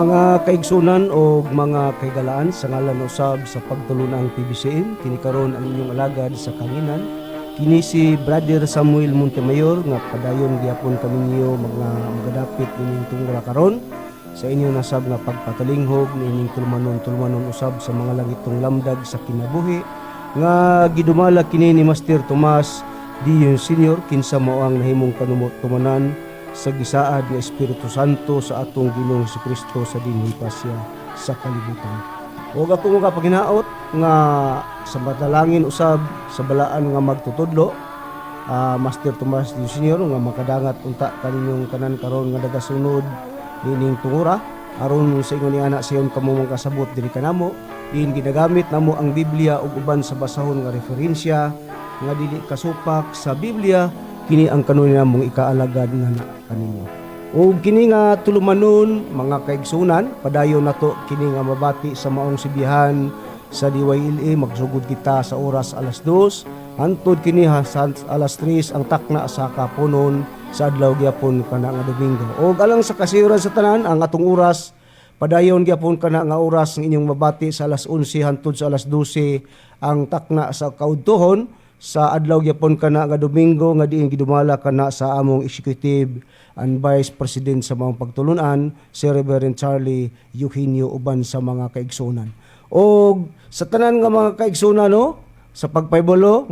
Mga kaigsunan o mga kaigalaan sa ngalan usab sa pagtulunang PBCM, kini karon ang inyong alagad sa kanginan. Kini si Brother Samuel Montemayor nga padayon gyapon kami niyo mga magadapit nining tungra karon sa inyong nasab nga pagpatalinghog nining tulmanon usab sa mga langitong lamdag sa kinabuhi nga gidumala kini ni Master Tomas Dion Senior kinsa mao ang nahimong kanumot tumanan sa gisaad nga Espiritu Santo sa atong Ginoong Jesucristo sa dinhi pasya sa kalibutan. Ug ako mga paginaot nga sa matalangin usab sa balaan nga magtutudlo, Master Tomas Dion Senior nga makadangat unta kaninyong kanan karon nga nagasunod nining tungura aron sa ingon ni anak sayon kamo mga kasabot diri kanamo diin ginagamit namo ang Biblia ug uban sa basahon nga referensya nga dili kasupak sa Biblia. Kini ang kanunay mong ikaalagad nga kaninyo. O kini nga tulumanon mga kaigsunan, padayon nato kini nga mabati sa maong sibihan sa DYLA. Magsugod kita sa oras alas 2, hantod kini sa alas 3 ang takna sa kapunon sa adlaw gyapon kana nga Domingo. O alang sa kasiyoran sa tanan ang atong oras padayon gyapon kana nga oras ng inyong mabati sa alas 11 hantod sa alas 12 ang takna sa kaudtohon sa adlaw gyapon kana nga Domingo nga diin gidumala kana sa among Executive and Vice President sa mga pagtulunan si Reverend Charlie Eugenio uban sa mga kaigsunan. O sa tanan nga mga kaigsunan no, sa pagpaybolo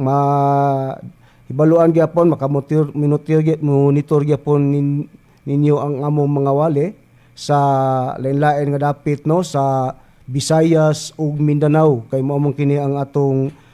hibaluan gyapon monitor gyapon ninyo ang among mga wali sa lain-lain nga dapit no sa Visayas ug Mindanao kay mao man kini ang atong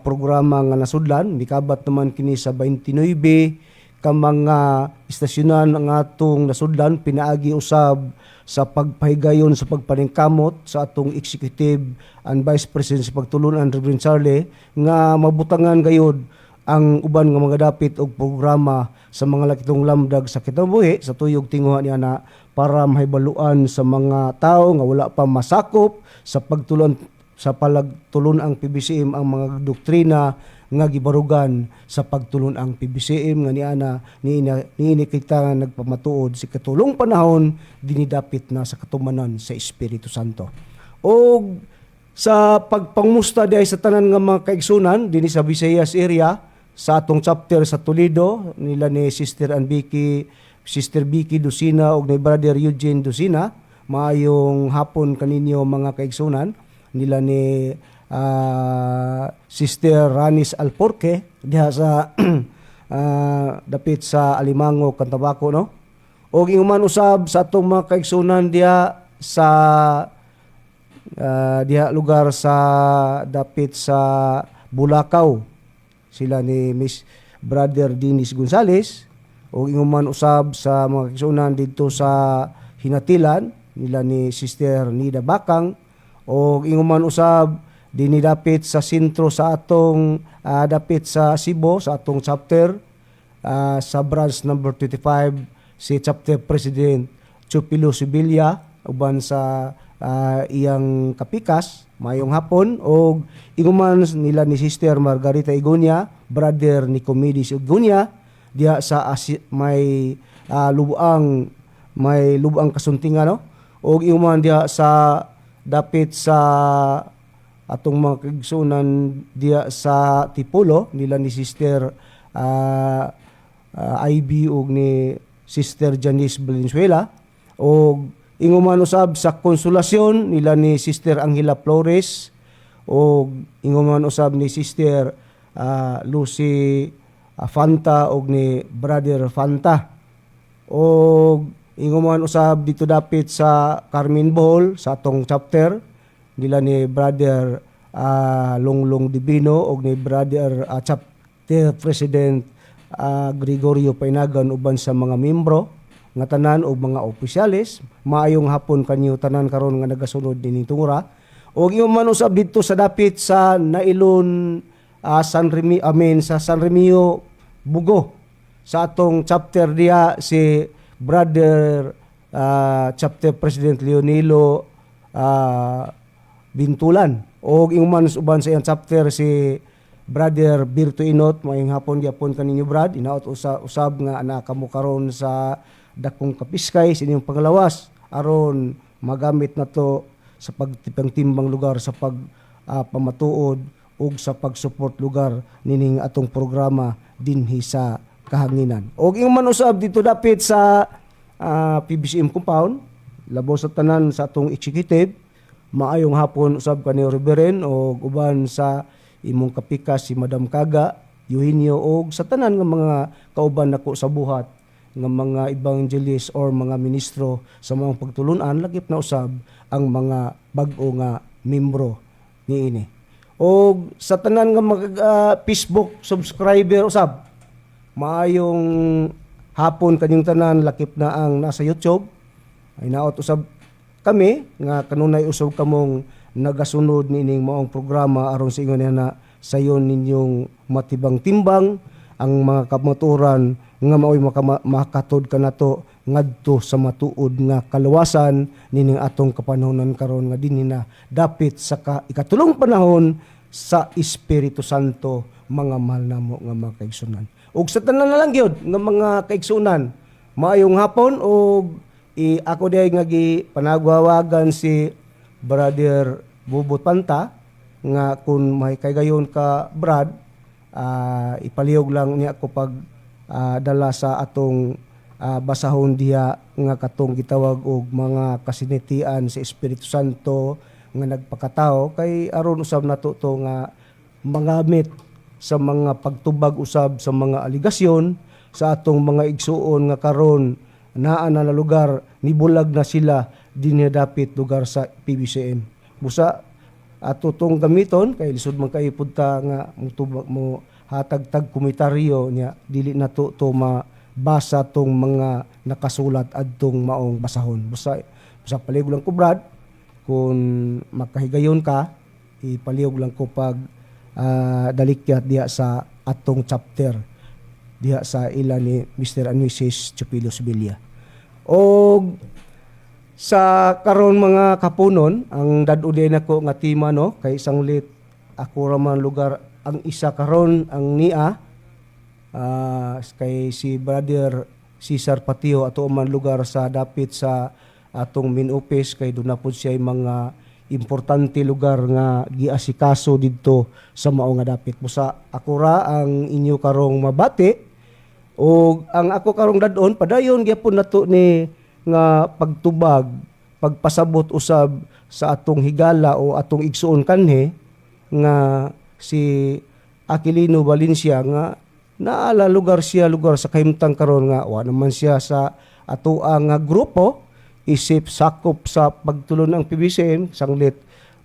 programa nga nasudlan. Mikabat naman kini sa 29 ka mga istasyonan ang atong nasudlan pinaagi usab sa pagpahigayon sa pagpaningkamot sa atong Executive and Vice President sa pagtulunan Reverend Charlie nga mabutangan gayud ang uban nga mga dapit og programa sa mga lakitong lamdag sa kinabuhi sa tuyog tinguha ni ana para mahibaluan sa mga tao nga wala pa masakop sa pagtulon sa palagtulon ang PBCM ang mga doktrina nga gibarugan sa pagtulon ang PBCM nga niini kita nagpamatuod si katulong panahon dinidapit na sa katumanan sa Espiritu Santo. O sa pagpangmusta diay sa tanan nga mga kaigsunan dinhi sa Visayas area sa atong chapter sa Toledo nila ni Sister Vicky Dusina ug ni Brother Eugene Dusina, maayong hapon kaninyo mga kaigsunan nila ni Sister Ranis Alporque diha sa dapit sa Alimango, Cantabaco no. Og inguman usab sa atong mga kaigsunan diha sa diha lugar sa dapit sa Bulacau, sila ni Miss Brother Dennis Gonzales. Og inguman usab sa mga kaigsunan dito sa Hinatilan nila ni Sister Nida Bakang. O inguman usab dinidapit sa sentro sa atong dapit sa Cebu sa atong chapter sa branch number 25 si chapter president Chupilo Sibilia uban sa iyang kapikas mayong hapon. O inguman nila ni Sister Margarita Igunya, Brother Nicomedes Igunya diya sa may lubang kasuntingan no. O inguman diya sa dapit sa atong mga kaigsunan diya sa Tipolo nila ni Sister IB ug ni Sister Janice Valenzuela. O inguman usab sa Konsolasyon nila ni Sister Angela Flores o inguman usab ni Sister Lucy Fanta ug ni Brother Fanta. O inguman usab dito dapit sa Carmen Bohol sa atong chapter nila ni Brother Longlong Divino ug ni Brother chapter president Gregorio Painagan uban sa mga membro nga tanan og mga opisyales. Maayong hapon kanyo tanan karon nga nagasunod dining tungura. Og inguman usab dito sa dapit sa Nailon San Remio Bugo sa atong chapter diya si Brother chapter president Leonilo Bintulan. O inguman uban sa iyang chapter si Brother Birto Inot. Maayong hapon gyapon kaninyo brad, inaot usab nga ana kamo karon sa dakong kapiskay sa inyong panglawas aron magamit na to sa pagtimbang lugar sa pamatuod ug sa pag-support lugar nining atong programa dinhi sa kahanginan. Og ing man usab dito dapit sa PBCM compound, labo sa tanan sa atong executive, maayong hapon usab kani Reverend og uban sa imong kapikas si Madam Kaga, Eugenio og sa tanan nga mga kauban nako sa buhat nga mga evangelist or mga ministro sa mga pagtulunan, lagip na usab ang mga bag-o nga membro niini. O sa tanan nga Facebook subscriber usab, maayong hapon kanyang tanan, lakip na ang nasa YouTube. Ay naot usab kami nga kanunay usab kamong nagasunod nining maong programa aron sa ingon na sayon ninyong matibang timbang ang mga kamaturan nga maoy makatod kanato ngadto sa matuod nga kaluwasan nining atong kapanahon karon nga dinhi na dapit sa ikatulong panahon sa Espiritu Santo, mga mahal namo nga mga kaigsunan. Ug sa tanan na lang gyud nga mga kaigsunan, maayong hapon og ako diay nga panagwawagan si Brother Bubot Panta nga kung may kaygayon ka Brad, ipalihog lang niya ako pag dala sa atong basahon diha nga katong gitawag og mga kasinitian sa Espiritu Santo nga nagpakatao kay aron usab nato to nga mangamit sa mga pagtubag usab sa mga aligasyon sa atong mga igsuon nga karon naa na lugar nibulag na sila dinhi dapit lugar sa PBCM. Busa ato tong gamiton kay lisod man kay punta nga mo hatag-tag komentaryo niya dili na to mabasa tong mga nakasulat adtong maong basahon. Busa palihog lang ko Brad, kung makahigayon ka, ipalihog lang ko pag dalikyat diha sa atong chapter diha sa ila ni Mr. and Mrs. Chupilos Villa. O sa karon mga kapunon, ang daduday nako nga tema no kay isang lit ako raman lugar ang isa karon ang nia kay si Brother Cesar Patio ato man lugar sa dapit sa atong main office kay doon na po siya mga importante lugar nga giasikaso didto sa mao nga dapit. Busa ako ra ang inyo karong mabati o ang ako karong dadon padayon gyapon nato ni nga pagtubag, pagpasabot usab sa atong higala o atong igsuon kanhe nga si Aquilino Valencia nga naala lugar sa kahimtang karon nga wa naman siya sa ato ang grupo isip sakop sa pagtulon ng PBCM sanglit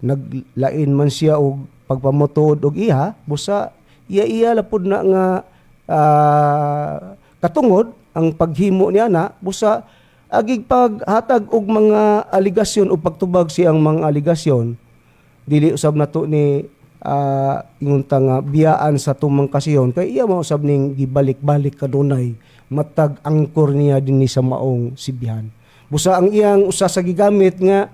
naglain man siya og pagpamotuod og iha busa iya lapud na nga katungod ang paghimo niya na busa agig paghatag og mga aligasyon o pagtubag siyang mga aligasyon dili usab nato ni ingunta nga biyaan sa tumang kasiyon kay iya mao usab ning gibalik-balik kanunay matag angkor niya dinhi sa maong sibihan. Busa ang iyang usa sa gigamit nga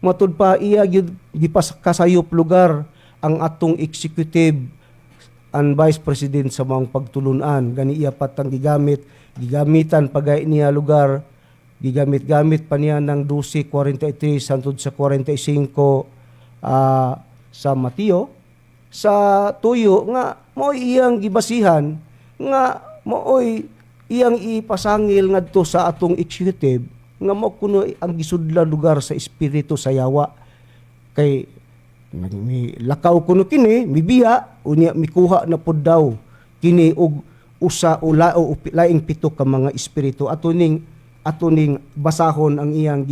matud pa iya gyud gipasayop lugar ang atong executive and vice president sa maong pagtulunan gani iya patang gigamitan pagay niya lugar gigamit-gamit pa niya ng 12:43 hangtod sa 45 sa Mateo sa tuyo nga mo'y iyang gibasihan nga mo'y iyang ipasangil ngadto sa atong executive nga mo kuno ang gisudlan lugar sa espiritu sa yawa kay lakaw kuno kini mibiya unya mikuha na pud daw kini og usa o laing pito ka mga espiritu atuning basahon ang iyang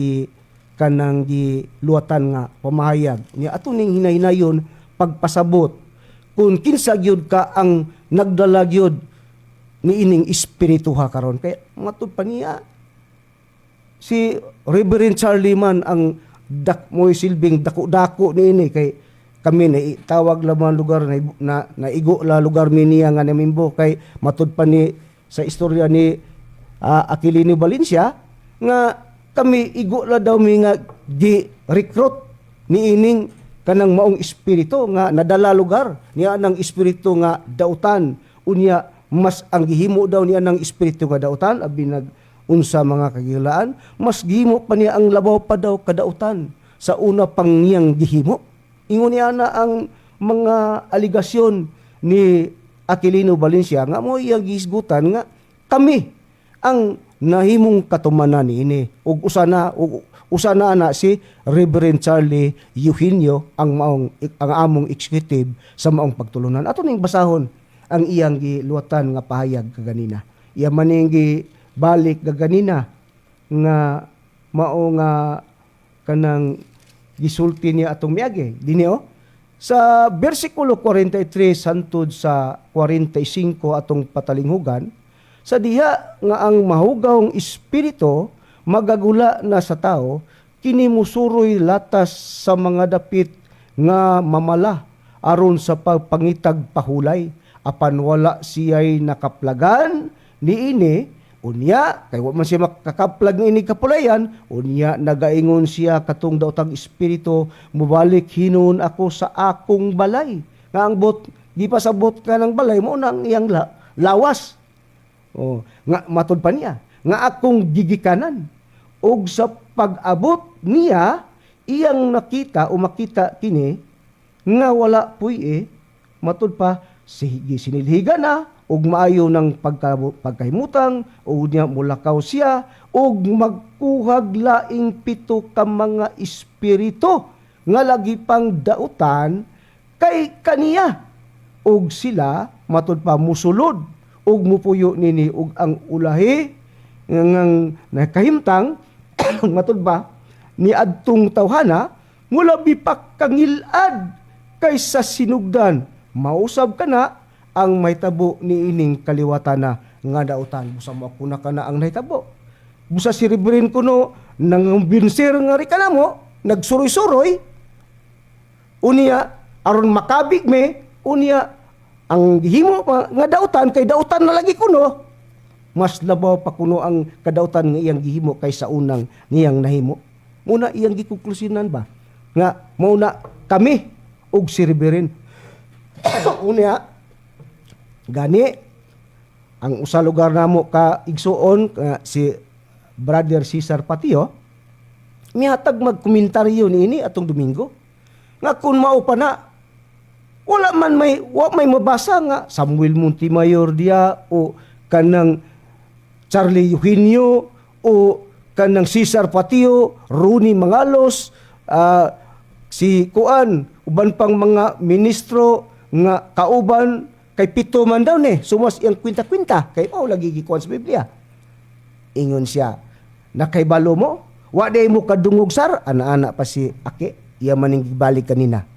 kanang giluwatan nga pamahayag niya atuning hinay-hinayon pagpasabot kung kinsa gyud ka ang nagdala gyud niining espiritu ha karon kay matud pa niya si Reverend Charlie man ang mo'y silbing dako-dako niini kay kami na tawag laman lugar na naigo la lugar niya nga namimbo kay matud pa ni sa istorya ni Aquilino Valencia nga kami igo la daw mi nga gi-recruit niining kanang maong espiritu nga nadala lugar niya nang espiritu nga dautan unya mas ang gihimo daw niya nang espiritu nga dautan abi unsa mga kagilaan, mas gihimo pa niya ang labaw pa daw kadautan sa una pang niyang gihimo. Ingon niya na ang mga aligasyon ni Aquilino Valencia nga mo iyang gihisgutan nga kami ang nahimong katumanan niini ug usana na si Reverend Charlie Eugenio ang among executive sa maong pagtulunan. Ato ning basahon ang iyang giluwatan nga pahayag kaganina. Iya maning gibalik kaganina nga mao nga kanang gisulti niya atong miagi. Dinhi sa bersikulo 43 santud sa 45 atong patalinghugan, sa diha nga ang mahugawng espiritu magagula na sa tao, kini musuroy latas sa mga dapit nga mamala aron sa pagpangitag pahulay, apan wala siya'y nakaplagan niini. Unya, kay wa man siya makakaplag ng ini kapulayan, unya nagaingon siya katong daotang espiritu, mubalik hinon ako sa akong balay. Nga ang di pa sabot ka ng balay mo nang iyang lawas. Nga matod pa niya, nga akong gigikanan. Og sa pag-abot niya, iyang nakita o makita kini, nga wala puy matod pa, sige sinilhiga na, ug maayo ng pagkahimutang o niya mulakaw siya ug magkuhag laing 7 ka mga espiritu nga lagi pang dautan kay kaniya ug sila matud pa musulod ug mupuyo nini ug ang ulahi ngang nakahimtang matud ba ni adtong tawhana mulabi pa kangilad kaysa sinugdan mausab kana ang mahitabo ni ining kaliwatan na nga dautan. Busa mo ako na ka na ang nahitabo. Busa si Reverend kuno nang binsir nga rika na mo, nagsuroy-suroy. Unya, aron makabig me, unya, ang himo nga dautan, kay dautan na lagi kuno. Mas labaw pa kuno ang kadautan nga iyang gihimo kaysa unang niyang nahimo. Muna iyang gikonklusinan ba? Nga, mauna kami, og si Reverend. Unya, gani ang usa lugar namo ka igsuon si Brother Cesar Patio mihatag magkomentaryo niini atong Domingo nga kun mao pa na wala man may mabasa nga Samuel Montemayor dia o kanang Charlie Eugenio o kanang Cesar Patio, Rooney Mangalos, si Kuan uban pang mga ministro nga kauban kay 7 man daw ni, sumas iyang kwinta-kwinta. Kay lagi gikuan sa Biblia. Ingon siya, nakaibalo mo? Waday mo kadungog sar? Ana-ana pa si Ake, iya maning gibalik kanina.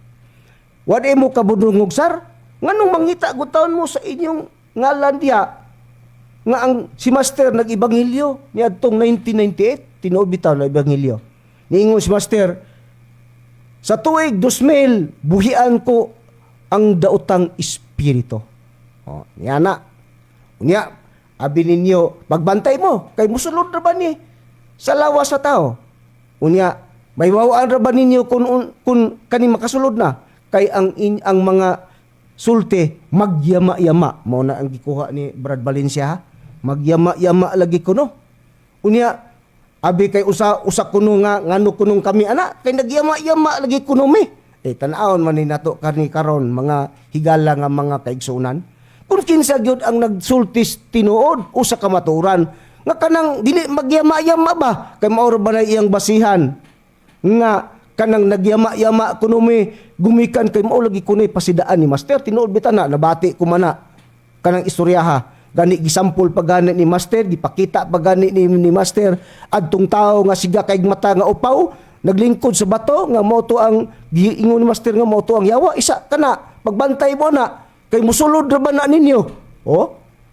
Waday mo kadungog sar? Nganong mangita gutaon mo sa inyong ngalan diya? Nga ang si Master nag-ibanghelyo niya atong 1998, tinuod bitaw na ibanghelyo. Niingon si Master, sa tuig 2000, buhian ko ang daotang espiritu. Niya na. Unya, abi ninyo, magbantay mo, kay musulod ra ba ni sa lawas sa tao. Unya, may wawaan ra ba ninyo kung kani makasulod na, kay ang mga sulti, magyama-yama. Mao na ang gikuha ni Brad Valencia, ha? Magyama-yama lagi kuno. Unya, abi kay usa kuno nga, ngano kunong kami, kay nagyama-yama lagi kuno mi. Tanaon man ni nato karon mga higala nga mga kaigsunan. Kung kinsa gyud ang nagsultis tinuod usa ka maturan nga kanang dili magyama-yama ba kay mao ba na iyang basihan nga kanang nagyama-yama kuno mi gumikan kay mao lagi kuno pasidaan ni Master tinuod bitan na nabati ko mana kanang istoryaha gani gisampol pagani ni Master gipakita pagani ni Master adtong tawo nga siga kay mata nga upaw naglingkod sa bato nga mao to ang giingon ni Master nga mao to ang yawa isa kana pagbantay mo na kay musulod ra ba na ninyo?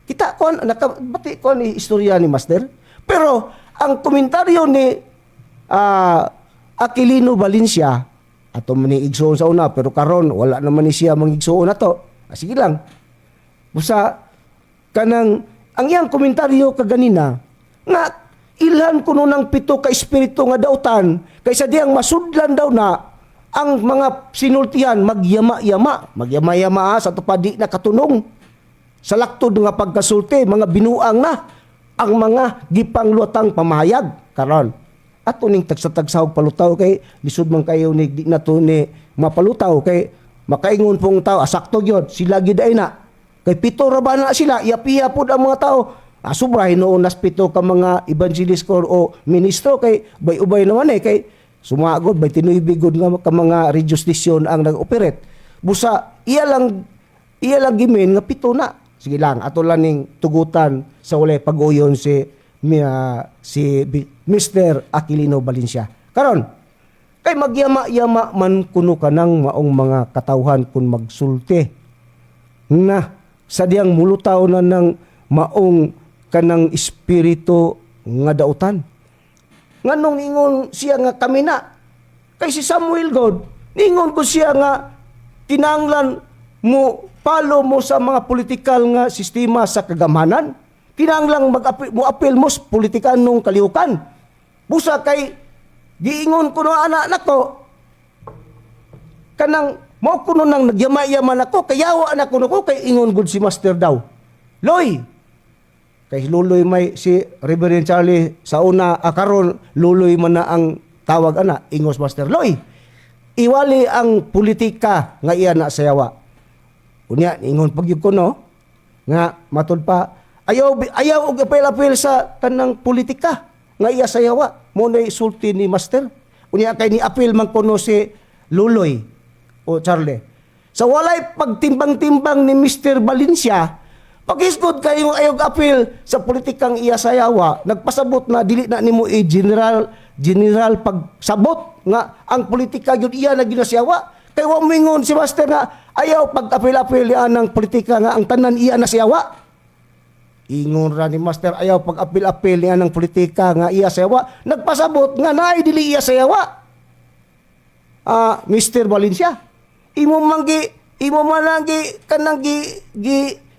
Kita kon nakabati ko ni istorya ni Master. Pero ang komentaryo ni Aquilino Valencia ato man ni igsoon sa una pero karon wala naman ni siya mangigsoon nato. Sige lang. Busa kanang ang iyang komentaryo kaganina nga ilhan kuno ng 7 ka espiritu nga dautan kaysa diyang masudlan daw na ang mga sinultihan magyama-yama sa tupadi na katunong sa laktod nga pagkasulti mga binuang na ang mga gipanglutang pamahayag karon. Ato ning tagsa-tagsahog palutaw kay lisod man kayo ni di na to ni mapalutaw kay makaingon pong tao sakto gyud sila gid ay na. Kay pito ra ba na sila iyapiya pod ang mga tao. Sobra hinoon nas pito ka mga evangelist o ministro kay bay-ubay naman kay sumagod bay tinuybigod nga ka mga radio station ang nag-operate. Busa iya lang gimin nga pito na. Sige lang ato lang ning tugutan sa walay pag-uyon si Mr. Aquilino Valencia. Karon kay magyama-yama man kuno kanang maong mga katawhan kun magsulti na sadyang mulutaw na ng maong kanang espiritu nga dautan. Nganong ningon siya nga kami na. Kay si Samuel God, ningon ko siya nga kinahanglan mo palo mo sa mga politikal nga sistema sa kagamanan. Kinahanglan mo apil mo sa politikanong kalihukan. Busa kay giingon ko no anak nako kanang mao kuno nang nagyama-yaman ako kayawa na kuno ko kay ingon gud si Master daw. Loy, kay luloy may si Reverend Charlie sa una karon luloy man na ang tawag ana ingos Master Loy. Iwali ang politika nga iya na sayawa. Unya ingon pagyud ko no nga matud pa ayaw og apel-apel sa kanang politika nga iya sayawa mo na isulti ni Master. Unya kay ni apel man kuno si Luloy o Charlie. Sa walay pagtimbang-timbang ni Mr. Valencia, pag-isgod kayo ayog apil sa politikang iya sayawa, nagpasabot na dili na nimo general pagsabot nga ang politika gyud iya na ginasyawa. Kay wa mingon si Master nga ayaw pag-apil-apil ang politika nga ang tanan iya na sayawa. Ingon ra ni Master ayaw pag-apil-apil niya ng politika nga iya sayawa. Nagpasabot nga naay dili iya sayawa. Mr. Valencia, imo man kanang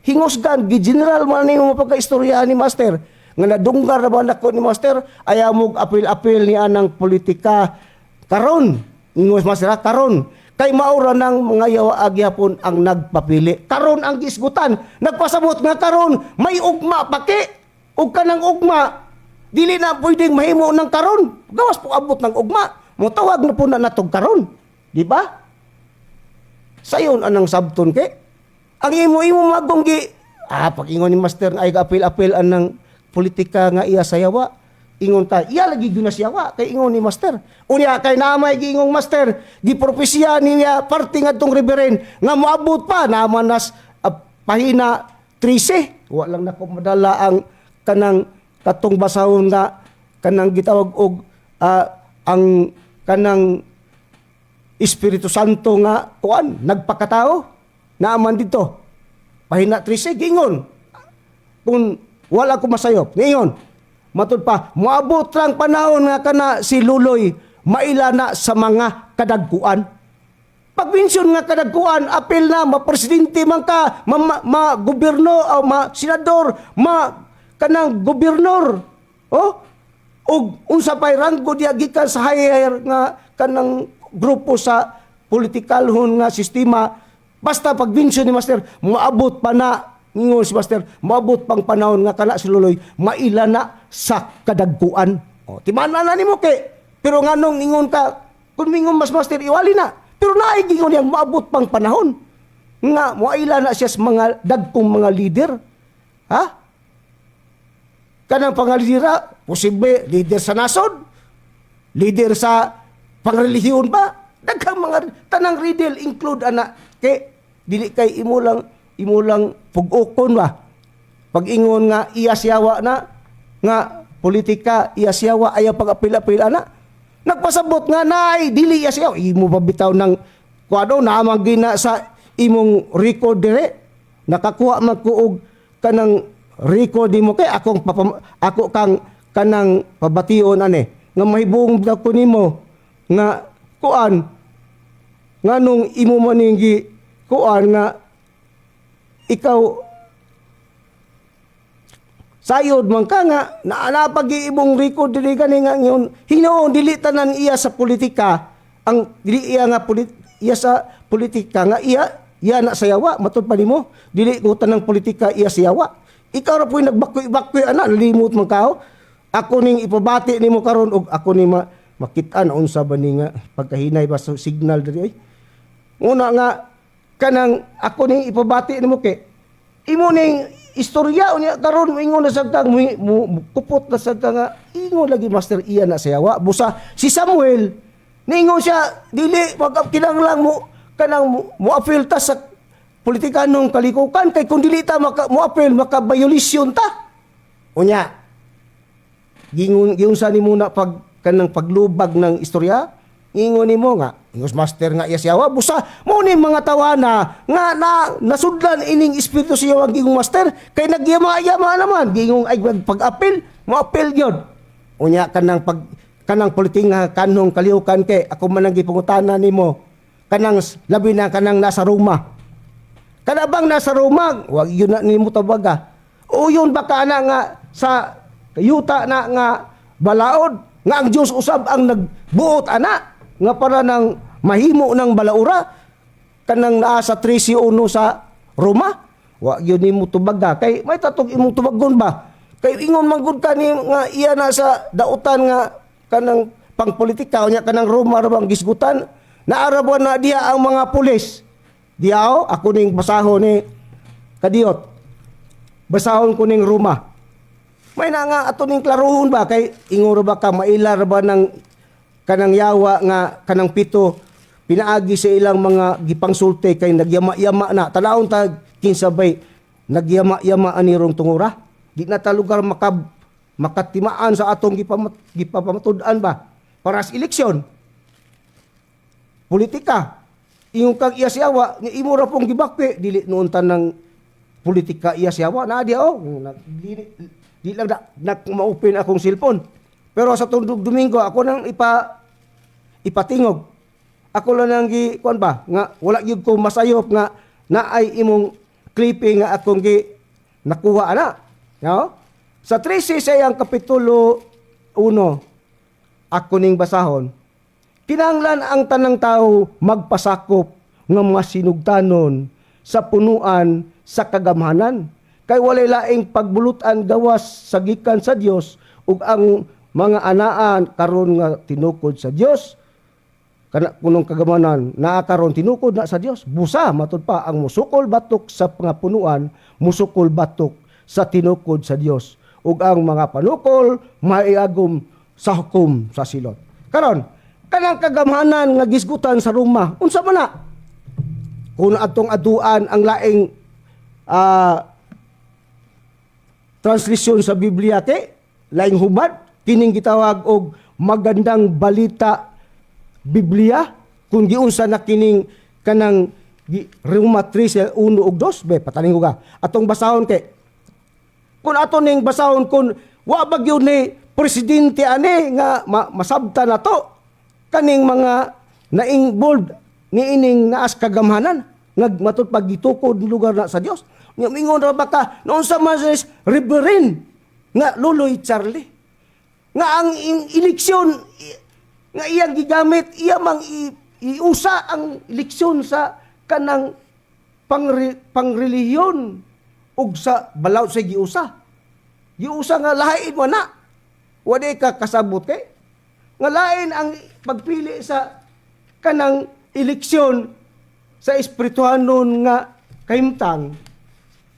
hingusgan gi general man nimo pagkaistorya ni Master nga nadunggar na ba nako ni Master ayaw mo apil-apil niya ng politika karon. Ingos Master karon kay maura ng mga yawa agyapon ang nagpapili. Karon ang gisgutan. Nagpasabot nga karon may ugma paki. Ug kanang ugma dili na pwedeng mahimo ng karon. Gawas po abot ng ugma. Motawag na po na natog karon. Di ba? Sayon anang sabton kay ang imo magonggi pag-ingon ni Master ay apil-apil anang politika nga iya sayawa. Ingon ta, iya lagi ginasyawa kay ingon ni Master. Unya kay namay giingong Master, gipropesya niya parte ngadtong Reverend nga moabot pa naman nas pahina 13. Wa lang nako madala ang kanang katong basahon nga kanang gitawag og ang kanang Espiritu Santo nga kuan nagpakatao naaman dito. Pahina 13 giingon. Kung wala ko masayop, ngayon matud pa, moabot lang panahon nga kana si Luloy mailana sa mga kadagkuan. Pag-mention nga kadagkuan, apil na, ma-presidente man ka, ma-gobyerno, ma-senador, kanang gobernador. O unsa pa'y ranggo diya gikan sa higher nga kanang grupo sa politikalhon nga sistema. Basta pag-mention ni Master, moabot pa na, ingon si Master, maabot pang panahon nga kana si Luloy mailana sa kadagkuan. Timana na nimo kay pero nganong ingon ka kun mingon mas Master iwali na. Pero naay gingon yang maabot pang panahon nga mailana siya sa mga dagkong mga leader. Kanang pangalidera, posible leader sa nasod, leader sa pangrelihiyon ba? Daghang mga tanang riddle include ana kay dili kay imo lang pug-ukon ba. Pag-ingon nga iya siyawa na nga politika iya siyawa ayaw pag-apil-apil ana. Nagpasabot nga naay dili iya siyawa. Imo pabitaw ng kuado naamang gina sa imong record dire. Nakakuha man ko og kanang record mo kay ako kang kanang pabation ani nga mahibong ko nimo nga kuan nganong imo maninggi kuan nga ikaw sayod man ka nga naapag-iibong record dili gani nga ngayon hinoon dili tanan iya sa politika ang dili iya nga iya sa politika nga iya na sayawa matud pa nimo dili ko tanang politika iya sayawa Ikaw ra po'y nagbakwi-bakwi ana, limot man kao. Ako ning ipabati nimo karon og ako ni makit-an unsa ba ni nga pagkahinay ba sa signal diri ay. Una nga kanang ako ning ipabati nimo kay imo ning istorya unya karon ingon na sagtang kupot na sagtang nga ingon lagi Master Ian na sayawa busa si Samuel ningon siya dili kinahanglan mo kanang mo-appeal ta sa politikanong kalikukan kay kung dili ta mo-appeal maka-violation ta unya gingon sa nimo na kanang paglubag ng istorya ingon nimo nga ingos master nga iya siyawa busa mo ni mga tawana nga nasudlan ining espiritu siya gingong master kay nagyama-yama naman gingong ay pag-apil mo apil gyud unya kanang politika kanong kalihukan kay ako man ang gipangutana nimo kanang labi na kanang nasa Roma kana bang nasa Roma wag yun na nimo tabaga o yun baka na nga sa yuta na nga balaod nga ang Dios usab ang nagbuot ana nga para nang mahimo ng balaura kanang naa sa 13:1 sa Roma wa gyud nimo tubaga kay may tatog imong tubagon ba kay ingon man gud ka ni nga iya na sa dautan nga kanang pangpolitika nya kanang Roma ra bang gisgutan naarabuan na diha ang mga pulis diha ako ning basahon ni kadiot basahon ko ning Roma may na nga ato ning klarohon ba kay ingon ra ba ka mailar ba ng kanang yawa nga kanang pito pinaagi sa ilang mga gipangsulti kay nagyama-yama na tanawon ta kinsabay nagyama-yama anirong tungura di na ta lugar makatimaan sa atong gipapamatud-an ba para sa eleksyon politika ingon kag iya siyawa nga imo ra pong gibakwi dili noon ta ng politika iya siyawa na di di lang ma-open akong cellphone. Pero sa tundog Domingo, ako nang ipatingog. Ako lang nang kuan ba, nga wala gyud ko masayop nga naay imong clipping nga akong nakuha ana. No? Sa 13 sayang kapitulo 1, ako ning basahon. Kinahanglan ang tanang tao magpasakop ng mga sinugtanon sa punuan sa kagamhanan. Kay walay laing pagbulutan gawas sa gikan sa Dios ug ang mga anaan karon nga tinukod sa Dios kana kunong kagamanan naa karon tinukod na sa Dios busa matud pa ang musukol batok sa pangapunuan musukol batok sa tinukod sa Dios ug ang mga panukol maiagom sa hukom sa silot karon kanang kagamanan nga gisgutan sa Roma unsa man na kun atong aduan ang laing translisyon sa Biblia kay laing hubad kining gitawag og magandang balita Biblia kung giunsa na kining kanang Roma 3:1 ug 2 be pataling ko ka atong basahon kay kun ato ning basahon kun wa ba gyud ni presidente ani nga masabta na to kaning mga na-involved ni ining naas kagamhanan nga matud paggitukod lugar na sa Dios nga mingon ra baka noon sa Moses Reverend nga Luloy Charlie nga ang eleksyon nga iyang gigamit iya mang iusa ang eleksyon sa kanang pangrelihiyon ug sa balaod sa giusa nga lain mo na wala ka kasabot kay nga lain ang pagpili sa kanang eleksyon sa espirituhanon nga kahimtang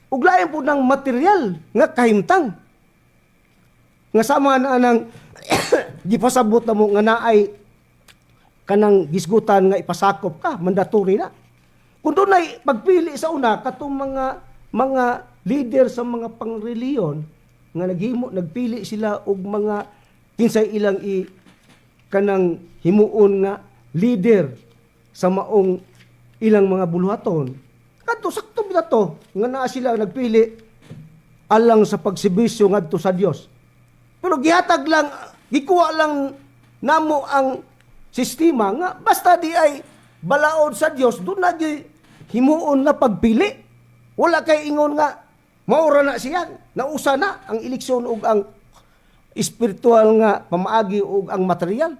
ug lain po ng material nga kahimtang nga sama na nang gipasabot na mo nga naay kanang gisgutan nga ipasakop ka mandatory na kung doon ay pagpili sa una katong mga leader sa mga pangreliyon nga nagpili sila og mga kinsay ilang kanang himuon nga leader sa maong ilang mga buluhaton kadto sakto bitaw to nga naa sila nagpili alang sa pagsibisyo ngadto sa Dios pero gihatag lang gikuha lang namo ang sistema nga basta di ay balaod sa Dios doon na himuon na pagpili wala kay ingon nga maura na siya nausa na ang eleksyon ug ang espiritual nga pamaagi ug ang material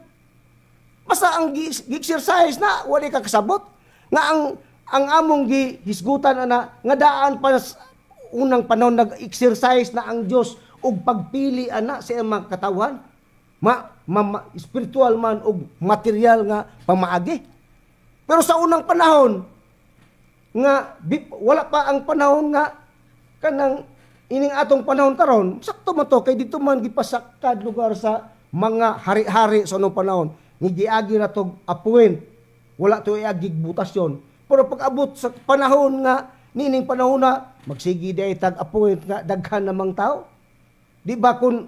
basta ang gi-exercise na wala ka kasabot nga ang among gihisgutan ana nga daan pa unang panahon nag-exercise na ang Dios og pagpili ana sa iyang mga katawan, spiritual man og material nga pamaagi. Pero sa unang panahon nga wala pa ang panahon nga kanang ining atong panahon karon, sakto man to kay dito man gipasakad lugar sa mga hari-hari sa unang panahon. Giagi na to appoint. Wala to iagig butasyon. Pero pag abot sa panahon nga nining panahon na magsigi day tag-appoint nga daghan namang tao. Di ba kung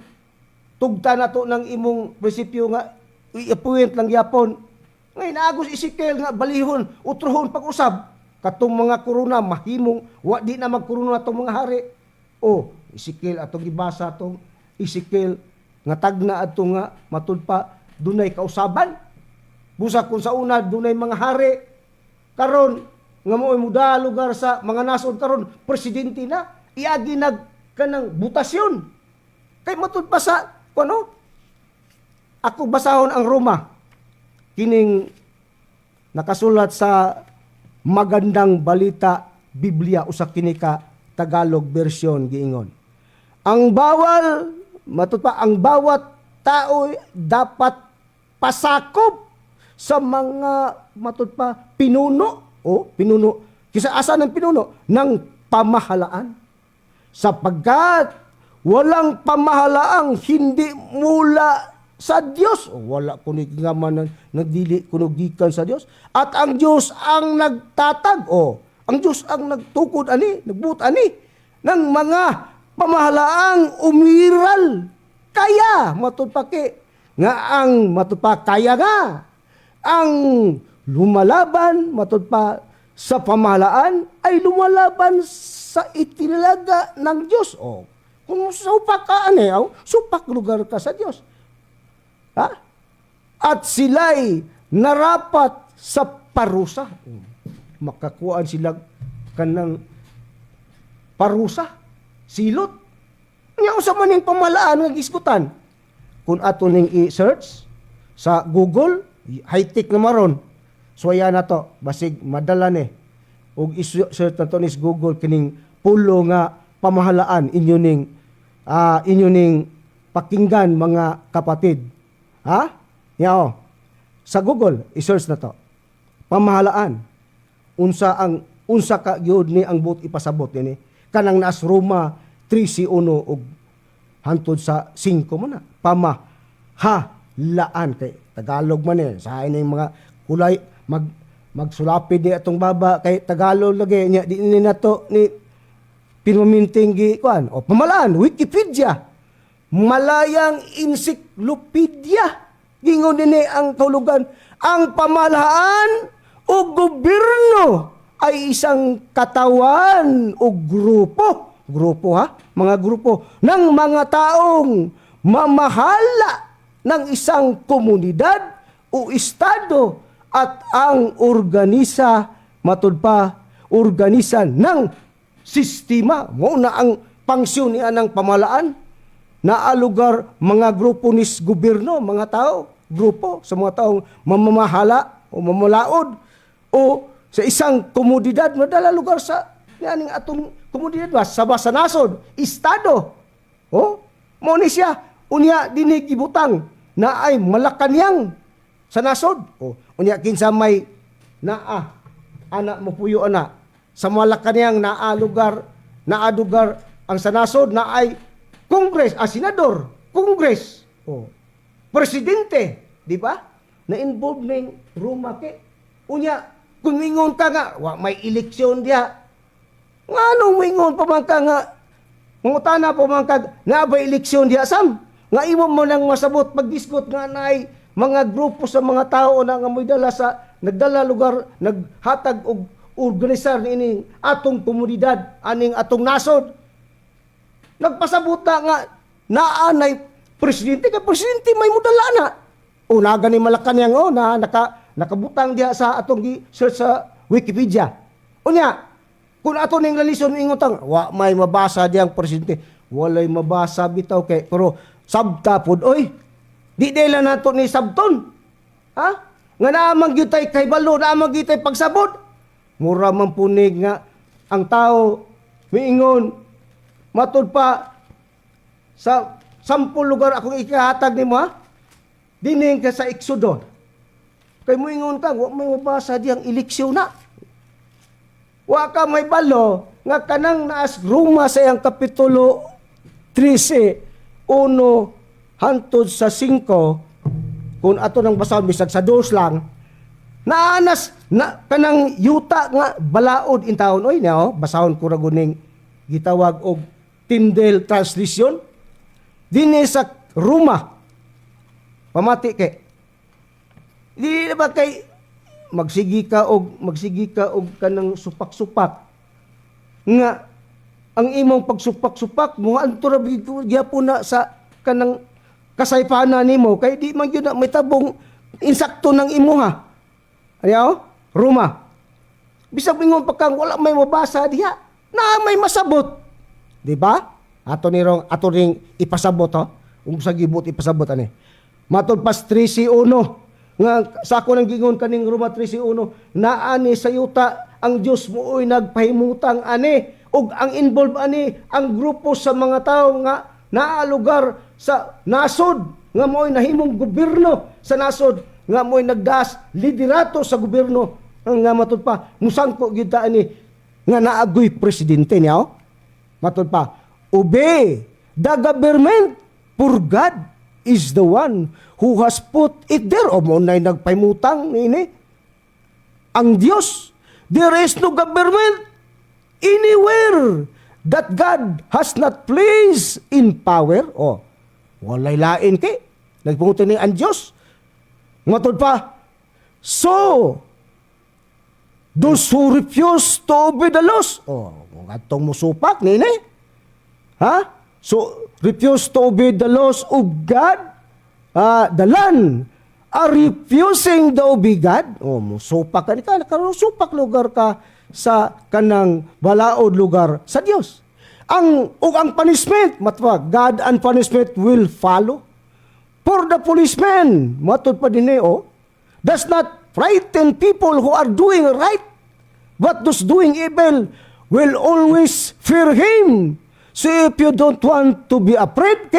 tugta na to ng imong prinsipyo nga i-appoint lang yapon. Ngayon agos Ezekiel nga balihon, utrohon pag-usab katong mga korona mahimong wa di na magkorona tong mga hari. O Ezekiel atong gibasa tong Ezekiel nga tagna ato nga matud pa dunay kausaban. Busa kung sa una dunay mga hari karon nga mo'y muda lugar sa mga nasod karon presidente na iagi nag kanang butasyon. Kay matud pa sa ano? Ako basahon ang Roma. Kining nakasulat sa Magandang Balita Biblia usa kini ka Tagalog version giingon. Ang bawal matud pa ang bawat tao dapat pasakop sa mga matud pa pinuno o pinuno kisa asa ng pinuno ng pamahalaan sapagkat walang pamahalaang hindi mula sa Dios. O, wala kunig nga man nagdili kuno gikan sa Dios. At ang Dios ang nagtatag. O, ang Dios ang nagtukod ani, nagbuot ani ng mga pamahalaang umiral. Kaya matupaki nga ang matutpa kaya nga ang lumalaban matutpa sa pamahalaan ay lumalaban sa itinalaga ng Dios. O, kung supak ka, supak lugar ka sa Diyos. Ha? At sila'y narapat sa parusa. Makakuhaan sila kanang parusa, silot. Nga sa maning pamalaan ng iskutan. Kung ato ning i-search sa Google, high-tech na maron. So yan na to, basig madala ni. O i-search na to ni Google kining pulo nga pamahalaan inyo ning pakinggan mga kapatid. Ha? Yao. Sa Google, i-search na to. Pamahalaan. Unsa ka gyud ni ang buot ipasabot ni kanang naas Roma 3:1 og hantod sa 5 mo na. Pamahalaan kay Tagalog man sa ining mga kulay magsulapid ni atong baba kay Tagalog lagi nya di ni nato ni pinuminting gi kuan o pamalaan Wikipedia malayang encyclopedia gingon dinhi ang kahulugan ang pamahalaan o gobyerno ay isang katawan o grupo ha mga grupo ng mga taong mamahala ng isang komunidad o estado at ang organisa ng sistema mo na ang pangsyon niya ng pamahalaan na lugar mga grupo ni gobyerno, mga tao, grupo sa mga taong mamamahala o mamalaod o sa isang komunidad madala lugar sa yaning atong komunidad sa nasod, estado. O mo ni siya unya dinhi gibutang na ay Malacañang sa nasod. O unya kinsa may naa anak mo puyo ana sa Malacañang naa lugar ang sa nasod na ay Kongres, senador, Kongres, presidente, di ba? Na-involve ning Roma ke. Unya, kung ingon ka nga, may eleksyon diya. Nga anong ingon pa man ka nga, mangutana pa man ka, na ba eleksyon diya sam? Nga imo mo nang masabot, pagdiskot nga na ay mga grupo sa mga tao na nga mo'y dala sa, nagdala lugar, naghatag og organisar ni atong komunidad, aning atong nasod. Nagpasabot na nga naanay presidente kay presidente may mudala na. O naga ni Malacañang na nakabutang diha sa atong search sa Wikipedia. Unya, kung ato ning lalison ingotang wa may mabasa diyang presidente, walay mabasa bitaw kay pero sabta pod oy. Di dela nato ni sabton. Ha? Nga naamang gyud tay kay balo, naamang gyud tay pagsabot. Mura man punig nga ang tao miingon Matud pa sa 10 lugar akong ikahatag nimo ha. Dining ka sa Exodo. Kay mo ingon ka, wa may mabasa diyang eleksyon na. Wa ka may balo nga kanang naas Roma sa iyang kapitulo 13, 1 hantod sa 5, kung ato nang basahon bisag sa 2 lang, naanas na kanang yuta nga balaod in taon. Oy niya, basahon ko ra guning gitawag og Tyndale translation. Dinhi sa Roma. Pamati kay. Di ba kay magsigi ka og kanang supak-supak nga ang imong pagsupak-supak mo anto ra gyapon na sa kanang kasaypanan nimo kay di man gyud na may tabong insakto ng imuha. Ayaw? Roma. Bisag ingon pa kang wala may mabasa diha. Na may masabot. Di ba? Ato ring ipasabot ho. Sa gibot ipasabot ani. Matod pas 13:1 nga sa ako nang gingon kaning Roma 13:1 naani sa yuta ang Dios mooy nagpahimutang ani ug ang involved ani ang grupo sa mga tawo nga naa lugar sa nasod nga mooy nahimong gobyerno sa nasod nga mooy nagdaas liderato sa gobyerno nga matud pa musangko gyud ta ani nga naagoy presidente niya. Matud pa, obey the government for God is the one who has put it there. O mo na'y nagpaimutang nini. Ang Diyos, there is no government anywhere that God has not placed in power. O, walay lain kay. Nagpungutin ni ang Diyos. Matod pa, so, those who refuse to obey the laws. O, atong musupak nini. Ha? So, refuse to obey the laws of God, the land are refusing to obey God. O, musupak ka ni ka, nakarusupak lugar ka sa kanang balaod lugar sa Dios. Ang punishment, matwa, God and punishment will follow. For the policeman, matod pa din does not frighten people who are doing right, but those doing evil will always fear him. So if you don't want to be afraid,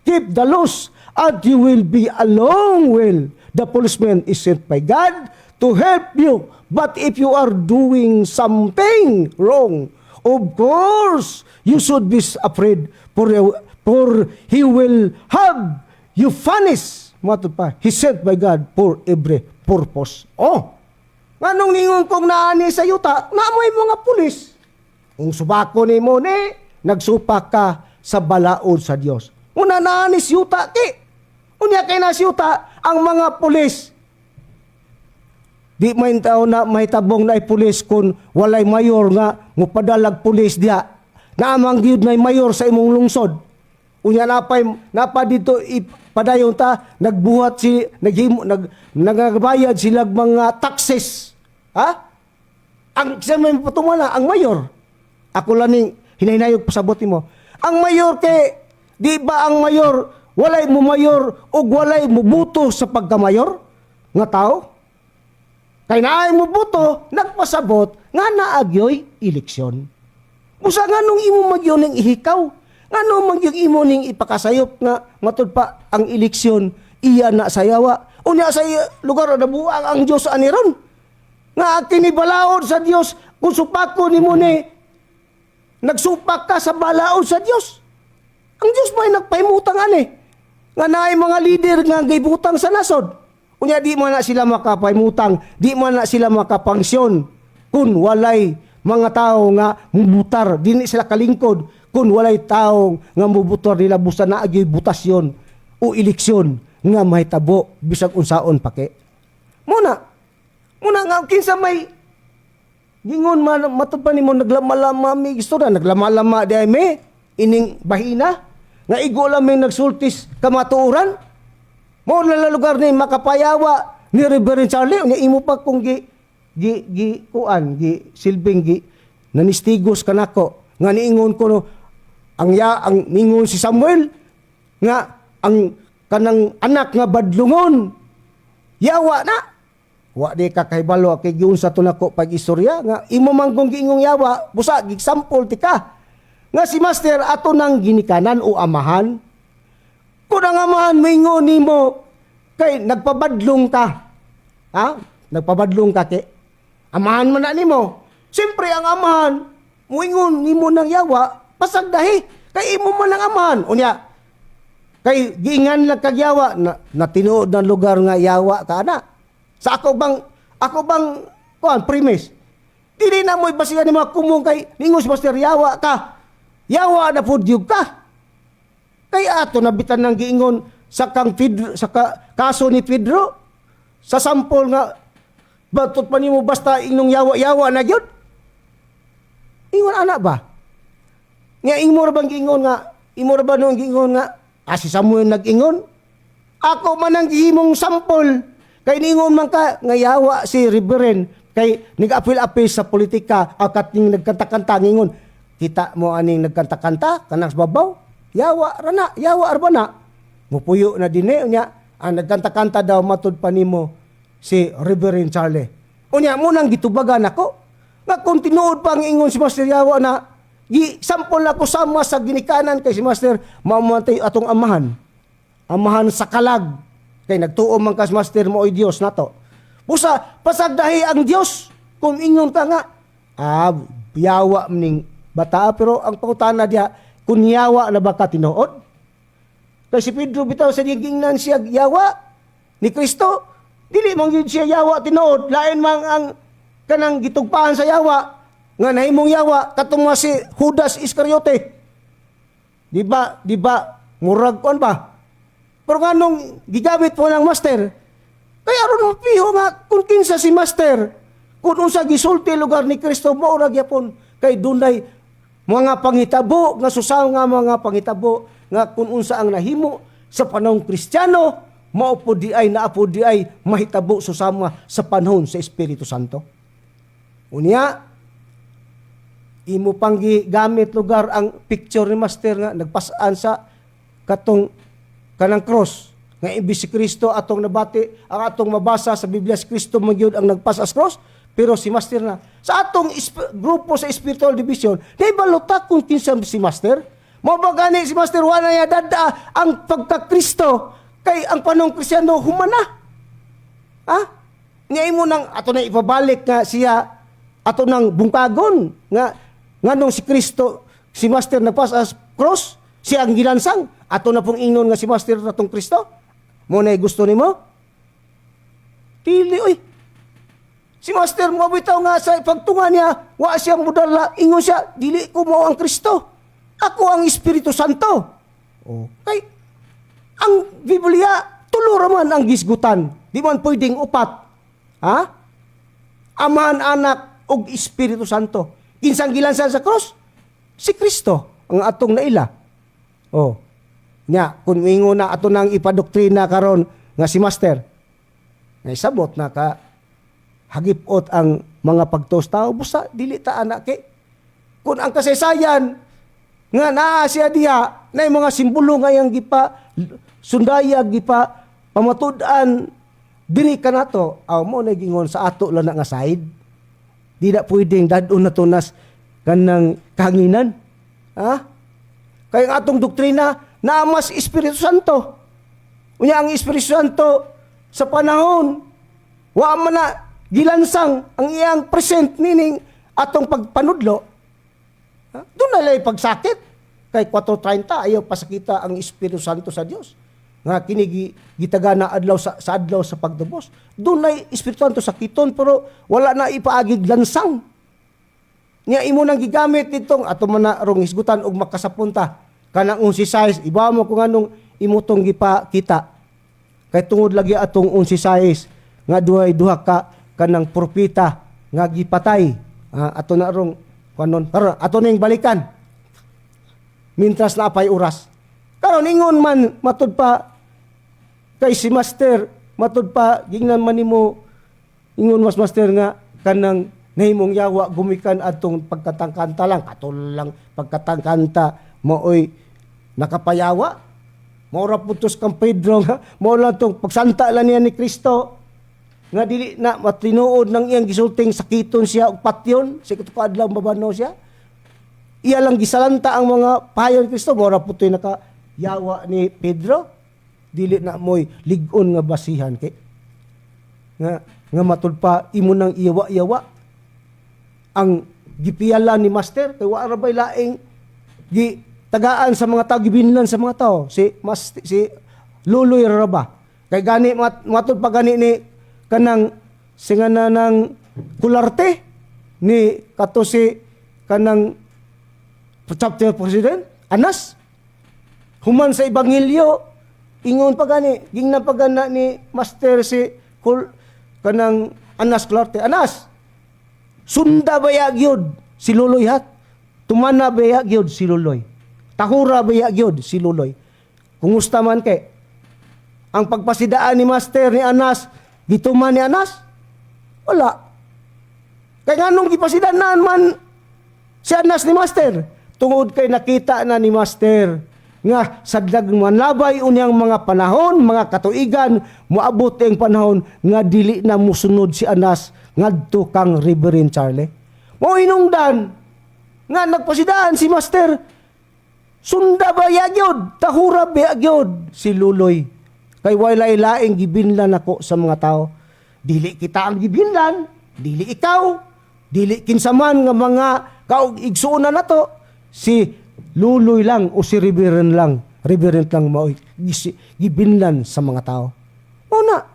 keep the laws and you will be alone. Well, the policeman is sent by God to help you. But if you are doing something wrong, of course, you should be afraid for he will have you punished. Matod pa, he sent by God for every purpose. Oh, nganong ningon kong naani sa yuta, naamoy mga pulis. Kung subako ni mo ni, nagsupak ka sa balaod sa Dios. Una naanis yuta ki. Unya kay nas yuta ang mga pulis. Di man tao na may tabong na pulis kun walay mayor nga mupadalag pulis diha. Naamang gyud na mayor sa imong lungsod. Unya napa dito ipadayon ta nagbuhat si nagbayad sila mga taxes. Ha? Ang sa may patumala ang mayor. Ako laning hinahinayog pasabot mo. Ang mayor kay, di ba ang mayor, walay mo mayor o walay mo buto sa pagkamayor? Nga tao? Kay naay mo buto, nagpasabot, nga naagyoy eleksyon. Usa nga nung imo magyon ng ihikaw, nga nung magyong imo ning ipakasayop nga matod pa ang eleksyon, iya na sayawa. Unya sa lugar na buang ang Diyos aniron. Nga kinibalaod sa Diyos, kung supako ni mo ni, nagsupak ka sa balaod sa Diyos. Ang Diyos may nagpaimutang ani. Nga naay mga leader nga gibutang sa nasod. Unya di man na sila makapaimutang, di man na sila makapangsyon kun walay mga tao nga mubutar, dili sila kalingkod kun walay tao nga mubutar nila busa na agi butasyon o eleksyon nga mahitabo bisag unsaon pake. Muna nga kinsa may gingon man matod pa nimo naglamalama mi istorya naglamalama di ay me ining bahina nga igo lang may nagsultis kamatuoran mo na lugar ni makapayawa ni Reverend Charlie unya imo pa kung gi silbing nanistigos kanako nga niingon ko no, ang ningon si Samuel nga ang kanang anak nga badlungon yawa na. Wa di ka kahibalo kay giun sa tunako pag istorya nga imo man kung giingong yawa busa gig sample ti ka. nga si Master ato nang ginikanan o amahan. Kung ang amahan maingon nimo kay nagpabadlong ka. Ha? Nagpabadlong ka kay amahan man na nimo. Siyempre ang amahan moingon nimo nang yawa pasagdahi kay imo man ang amahan. Unya kay giingan lang kag yawa na tinuod ng lugar nga yawa ka na. Sa ako bang premise. Dili na mo'y basihan ni mga kumong kay ningos Master yawa ka. Yawa na pud gyud ka. Kay ato nabitan ng giingon sa kaso ni Pedro sa sampol nga batot pa nimo basta inong yawa na gyud. Ingon ana ba? Nga imo ra bang giingon nga imo ra ba nung giingon nga si Samuel nag-ingon? Ako man ang gihimong sampol kay ningon man ka nga yawa si Reverend kay nag-apil-apil sa politika akat ning nagkanta-kanta ngingon kita mo aning nagkanta-kanta kanang babaw yawa ra ba na mupuyo na dinhi unya ang nagkanta-kanta daw matud pa nimo si Reverend Charlie unya mo nang gitubagan ako nga kung tinuod pa ang ingon si Master yawa na sampol ako sama sa ginikanan kay si Master maumantay atong amahan sa kalag kay nagtuo man ka si Master mo oy Dios nato busa pasagdahi ang Dios kung ingon ka nga yawa ning bata pero ang pangutana diha kung yawa na ba ka tinuod kay si Pedro bitaw sa gingnan siya yawa ni Kristo dili man gyud siya yawa tinuod lain man ang kanang gitugpahan sa yawa nga nahimong yawa katong si Judas Iscariote di ba murag kon ba pero nganong gigamit po ng Master kay aron mapiho nga kung kinsa si Master kung unsa gisulti lugar ni Kristo mao ra gyapon kay dunay mga pangitabo nga susaw nga mga pangitabo nga kung unsa ang nahimo sa panahong Kristiyano mao po di ay naapo di ay mahitabo susama sa panahon sa Espiritu Santo. Unya imo pang gamit lugar ang picture ni Master nga nagpasaan sa kanang cross nga imbis si Kristo atong nabati ang atong mabasa sa Biblia si Kristo magyud ang nagpas as cross pero si Master na sa atong grupo sa spiritual division day baluta kung kinsa si Master mo ba gani si Master wala ya dada ang pagka-Kristo kay ang panong Kristiyano humana nga imo nang ato na ipabalik nga siya ato nang bungkagon nga nganong si Kristo si Master nagpas as cross siya ang ginansang ato na pong ingnon nga si Master atong Kristo mo na gusto nimo dili oy si Master mo bitaw nga sa pagtunga niya wa siyang mudala ingon siya dili ko mao ang Kristo ako ang Espiritu Santo okay ang Biblia tulo ra man ang gisgutan di man pwedeng upat Amahan, Anak ug Espiritu Santo kinsang gilansan sa cross si Kristo ang atong naila nya kung ingon na ato nang ipadoktrina karon nga si Master nga isabot na ka hagipot ang mga pagtuos tao busa dili ta anak kay kun ang kasaysayan nga naa siya diha na mga simbolo nga yang gipa sundaya gipa pamatud-an diri kanato mo na gingon sa ato lang nga side di na pwedeng dadon na tunas kanang kahanginan kay ang atong doktrina na mas Espiritu Santo unya ang Espiritu Santo sa panahon wa man na gilansang ang iyang present meaning atong pagpanudlo doon na lay pagsakit kay 4:30 ayaw pasakita ang Espiritu Santo sa Dios nga kini gitagana adlaw sa adlaw sa pagdubos doon na Espiritu Santo sakiton pero wala na ipaagig lansang nya imo nang gigamit ditong ato man na rong hisgutan og makasapunta kanang unsi size iba mo kung anong imutong gipakita kay tungod lagi atong unsi size nga duha ka kanang propeta nga gipatay ato na rong kanon karon ato ning balikan mintras na apay oras karon ingon man matud pa kay si Master matud pa gingnan man nimo ingon mas Master nga kanang nahimong yawa gumikan atong pagkatangkanta lang katol lang pagkatangkanta mooy nakapayawa maura putos kang Pedro nga mao lang tong pagsanta lang niya ni Kristo nga dili na matinuod ng iyang gisulting sakiton siya og patyon sa adlaw mabanaw siya iya lang gisalanta ang mga pahayon ni Kristo, mora putoy nakayawa ni Pedro, dili na mo'y ligon nga basihan kay nga matud pa imo nang iyawa-iyawa ang gipiyala ni master kay wa ra bay laing gi tagaan sa mga tao, gibinlan sa mga tao si Luloy ra ba kay gani matud pa gani ni kanang singana ng Kularte ni kato si kanang chapter president Anas human sa ebanghelyo ingon pa gani gingna pa gana ni master si kanang Anas Kularte, Anas sunda baya gyud si Luloy hat, tumana baya gyud si Luloy, tahura baya gyud si Luloy. Kumusta man kay ang pagpasidaan ni master ni Anas gituman ni Anas wala kay nganong gipasidaan man si Anas ni master tungod kay nakita na ni master nga sadlag manlabay unyang mga panahon, mga katuigan, moabot ang panahon nga dili na musunod si Anas ngadto kang Reverend Charlie. Mo hinungdan nga nagpasidaan si master sunda ba yagyod, tahura ba yagyod si Luloy. Kay walay laing gibinlan ako sa mga tao. Dili kita ang gibinlan, dili ikaw, dili kinsaman nga mga kaug-igsuonan nato si Luloy lang o si Reverend lang mao'y gibinlan sa mga tao. Una,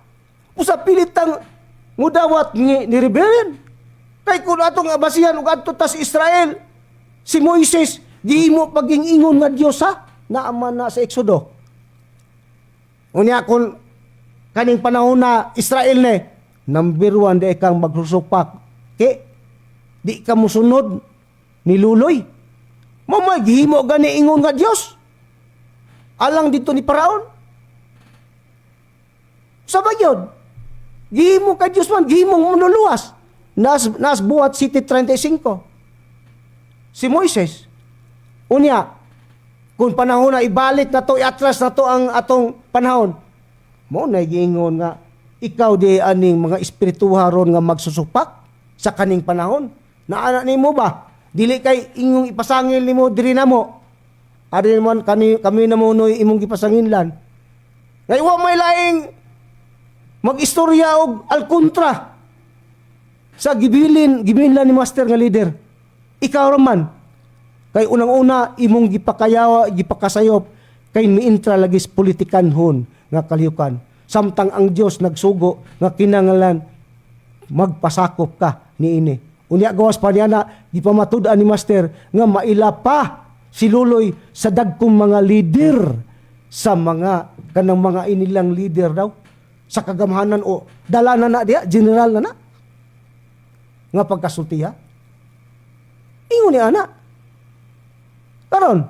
usa pilitang mudawat ni Reverend. Kay kung atong abasihan ug adto ta sa Israel, si Moises gihimo paging ingon nga Dios ha, naaman na sa Exodo. Unya kung kaning panahon na Israel ni, number 1 di kang magsusupak. Kay di ka musunod ni Luloy. Mamay, gihimo gani ingon nga Diyos. Alang dito ni Paraon. Sa bagyon, gihimo ka Diyos man, gihimo manuluwas. Nas buhat City 35. Si Moises. Unya, kung panahon na ibalik na to, iatras na to ang atong panahon, mo na giingon nga, ikaw di aning mga espirituha ron nga magsusupak sa kaning panahon. Naana ni mo ba? Dili kay ingong ipasangil nimo diri namo. Ari man kami na mo noy imong gipasanginlan. Ngay wa may laing magistorya og alkontra sa gibilin ni master nga leader. Ikaw ra man kay unang-una imong gipakasayop kay miintra lagis politikanhon nga kaliyukan. Samtang ang Dios nagsugo nga kinahanglan magpasakop ka niini. Unya gawas pa niya na gipamatud-an ni master nga maila pa si Luloy sa dagkong mga leader sa mga kanang mga inilang leader daw sa kagamhanan o dala na diya general na nga pagkasultiha. Ingon ni ana. Karon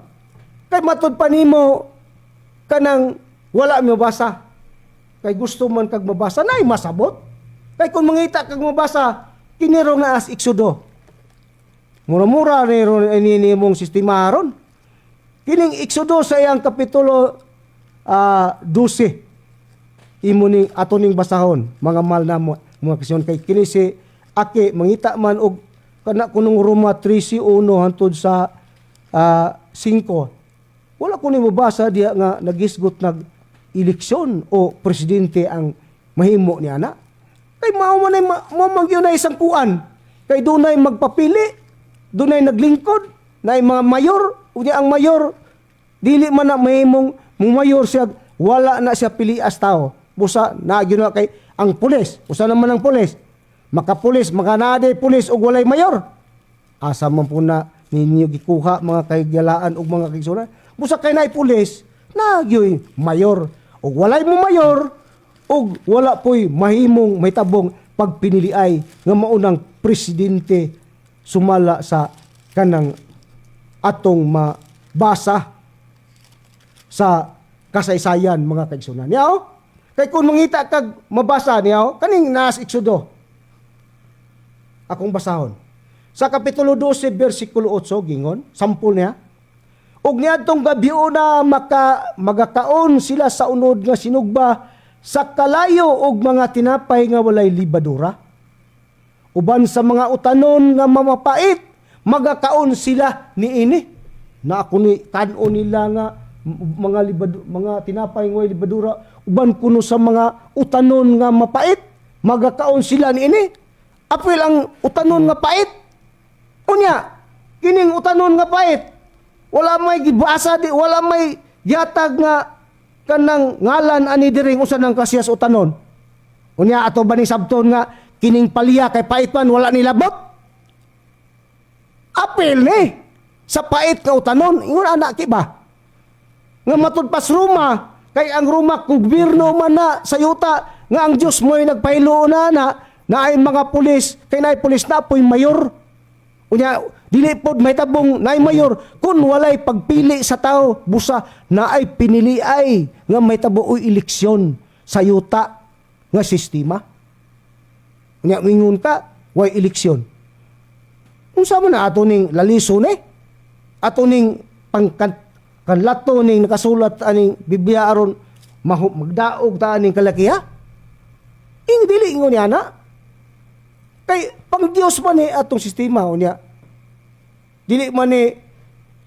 kay matud pa nimo kanang wala mo basa. Kay gusto man kag mabasa nay masabot. Kay kung mangita kag mabasa kiniro nga as Exodo. Mura-mura ni mong sistema ron. Kining Exodo sa iyang kapitulo 12. Imo ning ato ning basahon, mga mal na mga kisyon kay kini si Aki mangita man og kana kunong Roma 13:1 hangtod sa 5. Wala ko ni mabasa diya nga nagisgot nag eleksyon o presidente ang mahimo ni ana. Kay mao man na isang kuan. Kay dunay magpapili, dunay naglingkod, na mga mayor, unya ang mayor dili man na mahimong mayor siya, wala na siya pili as tao. Busa na gyud kay ang pulis, usa naman ang pulis. Makapulis, makanade pulis og walay mayor. Asa man po na ninyo gikuha mga kahigalaan og mga kaigsunan. Busa kay naay pulis, na gyoy mayor. Og walay mo mayor, og wala po'y mahimong may tabong pagpiniliay nga maunang presidente sumala sa kanang atong mabasa sa kasaysayan mga kaigsunan. Niyaw, kay kung mangita kag mabasa niyaw, kaning nas Exodo. Akong basahon. Sa kapitulo 12, versikulo 8, gingon, sampul niya, og niadtong gabiyo na magakaon sila sa unod nga sinugba sa kalayo og mga tinapay nga walay libadura. Uban sa mga utanon nga mamapait, magakaon sila ni ini. Na ako ni kanon nila nga mga tinapay ngoy libadura uban kuno sa mga utanon nga mapait, magakaon sila ni ini. Apil ang utanon nga pait. Unya, kining utanon nga pait. Wala may gibasa di, wala may yatag nga kanang ngalan ani diring usa nang kasiyas utanon. Unya ato ba ni sabton nga kining palya kay pait man wala ni labot. Apil ni sa pait nga utanon, ingon anak ki ba? Nga matud pas Roma, kay ang Roma gobyerno man na sa yuta nga ang Dios mo'y nagpahilo na ay mga pulis, kay naay pulis na po'y mayor. Unya dili pod may tabong naay mayor kun walay pagpili sa tao busa naay pinili ay nga may tabo oy eleksyon sa yuta nga sistema. Unya mingon ka way eleksyon. Unsa man na ato ning lalison ato ning pangkanlato ning nakasulat aning Biblia aron magdaog ta aning kalakiha. Ing dili ingon niya na. Kay pang Dios man ni atong sistema unya. Dili man ni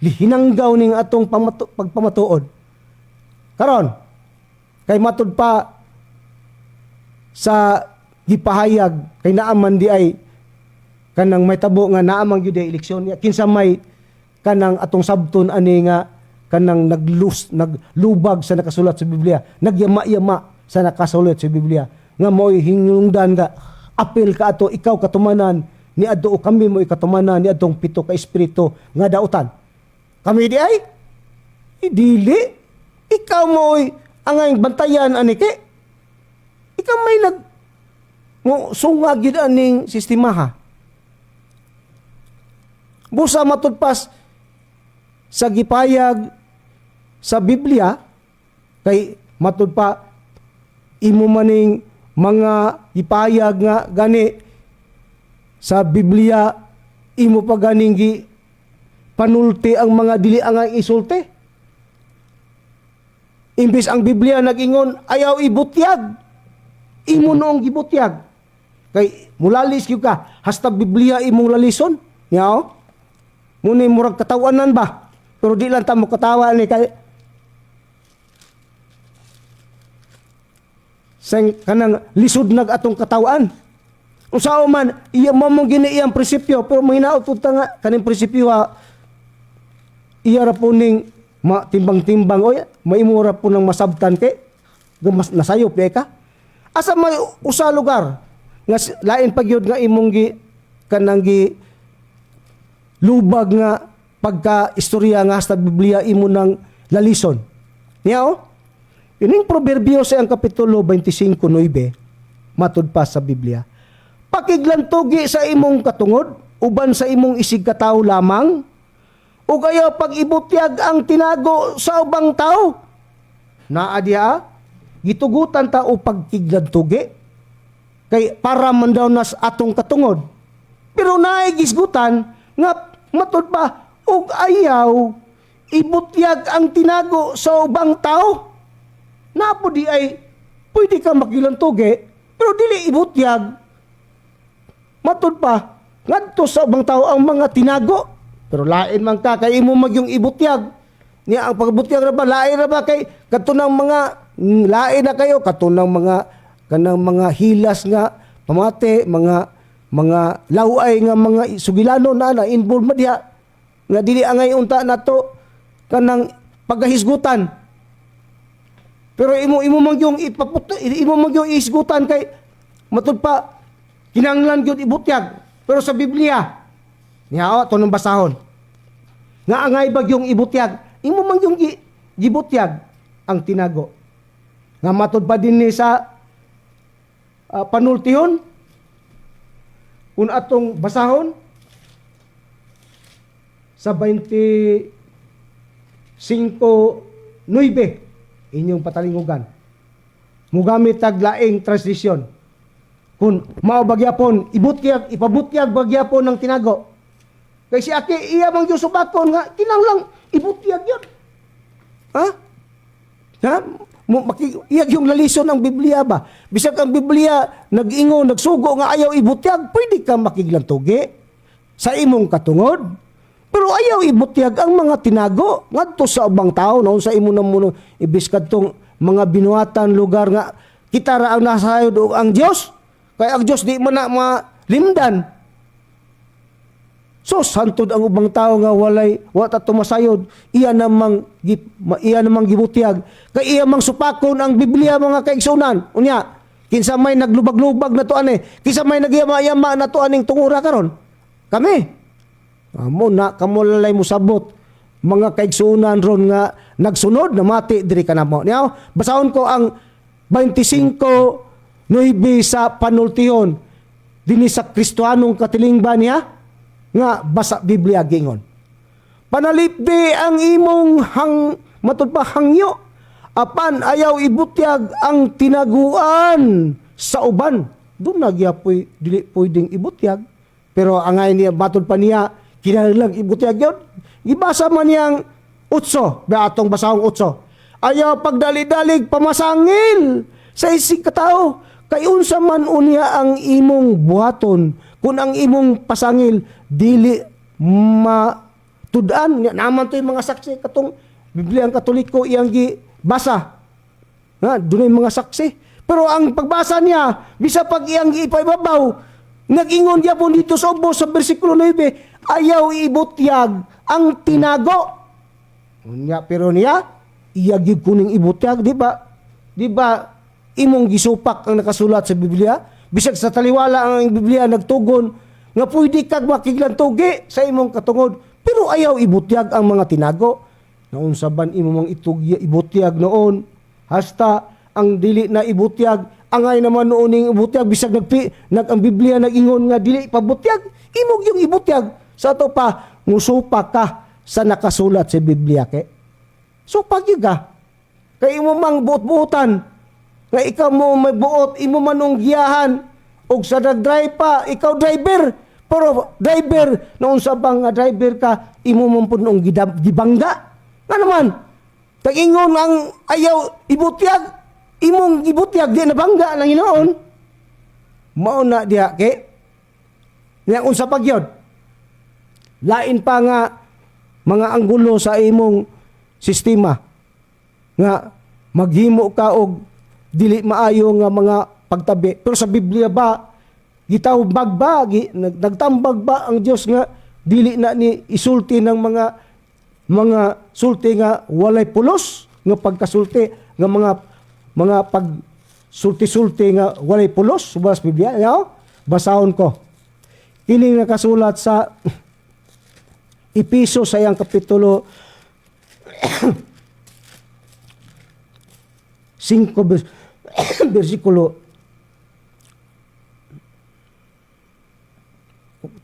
hinanggaw ning atong pagpamatuod. Karon kay matud pa sa gipahayag kay naaman di ay kanang may tabo nga naamang gyud ay eleksyon niya kinsa may kanang atong sabton ani nga kanang naglubag sa nakasulat sa Biblia, nagyama-yama sa nakasulat sa Biblia nga mo'y hinungdan nga apil ka ato ikaw katumanan ni adto o kami mo ikatumanan ni adtong pito ka espiritu nga dautan. Kami di ay dili ikaw mo'y angay bantayan ani kay ikaw may sungag yun aning sistema ha. Busa matudpas sa gipayag sa Biblia, kay matud pa imo maning mga gipayag nga gani sa Biblia, imo pa ganing panulti ang mga dili ang isulti. Imbis ang Biblia nag-ingon, ayaw ibutyag. Imo noong gibutyag. Kay mulalis gyud ka, hasta Biblia imong lalison. Yaw? Muni murag katawanan ba? Pero di lang ta mo katawa ni kay sang kanang lisod nag atong katawaan. Usaw man iya mo gini iyang prinsipyo pero mahinaot pud ta nga kaning prinsipyo iya ra po ning timbang-timbang oy maimura po nang masabtan kay mas nasayop ka. Asa may usa lugar nga lain pagyud nga imong kanang lubag nga pagka-istorya nga sa Biblia imo ng lalison. Niya ining proverbio sa ang kapitulo 25:9 matud pa sa Biblia. Pakiglantugi sa imong katungod uban sa imong isig katawo lamang ug ayaw pag-ibutyag ang tinago sa ubang tao. Naa diha gitugutan ta o pagkiglantugi kay para man daw nas atong katungod. Pero naay gisgutan nga matud pa ug ayaw ibutyag ang tinago sa ubang tao. Napo di ay pwede ka makilantugi pero dili ibutyag. Matud pa ngadto sa ubang tao ang mga tinago. Pero lain man ka kay imo magyong ibutyag. Niya ang pagbutyag ra ba lain ra ba kay kadto nang mga lain na kayo kadto nang mga kanang mga hilas nga pamate, mga laway nga mga sugilano na involved diha nga dili angay unta nato kanang pagahisgutan. Pero imo magyong imo magyong isgutan kay matud pa kinahanglan gyud ibutyag. Pero sa Biblia niya to nang basahon nga angay bagyong ibutyag imo magyong gibutyag ang tinago nga matud pa din ni sa panultihon kung atong basahon sa 25:9 inyong patalingugan mugamit tag laing translation kung mao bagyapon ibutyag ipabutyag bagyapon ng tinago kay si aki iya mang Diyos subakon nga kinahanglang ibutyag yun ha iyag yung lalison ng Biblia ba bisag ang Biblia nag-ingo nagsugo nga ayaw ibutyag pwede ka makiglantugi sa imong katungod. Pero ayaw ibutyag ang mga tinago ngadto sa ubang tao noon sa imo namuno ibis kadtong mga binuhatan lugar nga kita ra ang nasayod og ang Dios. Kay ang Dios di man na malimdan. So santod ang ubang tao nga wa ta tumasayod, iya namang gibutyag. Kay iya mang supakon ang Biblia mga kaigsunan. Unya, kinsa may naglubag-lubag na to ani, kinsa may nagyama-yama na to aning tungura karon? Kami. Amo na kamo lalay mo sabot mga kaigsunan ron nga nagsunod na mati diri kanamo. Niyaw, basahon ko ang 25:9 sa panultihon dinhi sa Kristohanong katilingban niya nga basa Biblia gingon. Panalipdi ang imong matud pa hangyo apan ayaw ibutyag ang tinaguan sa uban. Doon nagyapoy dili pwedeng ibutyag. Pero angay niya matud pa niya kinahanglan ibutyag yun. Gibasa man niyang 8, atong basahong 8. Ayaw pagdali-dalig pamasangil sa isig katao. Kay unsa man unya ang imong buhaton kung ang imong pasangil dili matudan. Naman to yung mga saksi katong Biblia ang Katoliko iyang gibasa. Dunay mga saksi. Pero ang pagbasa niya, bisa pag iyang ipaibabaw, nag-ingon niya po dito sa ubos sa versikulo 9, ayaw ibutyag ang tinago. Pero niya, iyagig kuning ibutyag, di ba? Di ba, imong gisupak ang nakasulat sa Biblia? Bisag sa taliwala ang Biblia nagtugon, nga pwede kag makiglantugi sa imong katungod. Pero ayaw ibutyag ang mga tinago. Naon saban imo mang ibutyag noon, hasta ang dili na ibutyag, angay naman noon ning ibutyag, bisag ang Biblia nag-ingon nga dili pabutyag, imong yung ibutyag. Sa to pa, musupak ka sa nakasulat sa Biblia ke. So pagyud ka, kay imo mang buot-buotan, nga ikaw mo may buot, imo manong giyahan, og sa nag-drive pa, ikaw driver, pero driver, noon sa bang driver ka, imo man po nung gibangga. Nga naman, tag-ingon ang ayaw ibutyag, imong ibutyag, di nabangga lang inoon. Mao na diha, ke? Nga unsa pagyod, lain pa nga mga anggulo sa imong sistema nga maghimo ka og dili maayo nga mga pagtabi. Pero sa Biblia ba gitawbag ba nagtambag ba ang Dios nga dili na ni isulti ng mga sulti nga walay pulos nga pagkasulti nga mga pagsulti-sulti nga walay pulos sa Biblia. Basahon ko. Kini nakasulat sa Episo sa iyang kapitulo 5 versikulo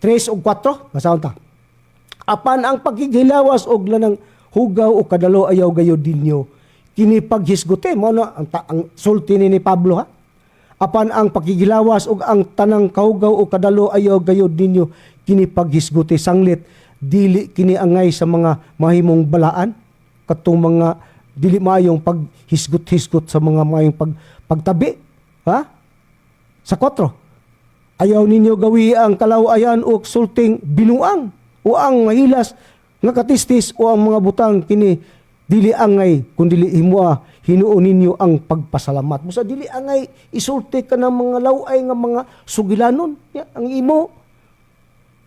3 o 4, basahon ta. Apan ang pagkigilawas og lanang hugaw o kadalo ayaw gayud dinyo kini paghisgote mo no ang sulti ni Pablo ha. Apan ang pagkigilawas og ang tanang kahugaw o kadalo ayaw gayud ninyo kini paghisgote sanglit dili kini angay sa mga mahimong balaan katong mga dili maayong paghisgot-hisgot sa mga maayong pagtabi ha. Sa 4, ayaw ninyo gawi ang kalawayan o sulting binuang o ang mahilas nga katistis o ang mga butang kini dili angay kun dili himoa hinuon ninyo ang pagpasalamat. Musa dili angay isulti ka ng mga laway nga mga sugilanon ang imo.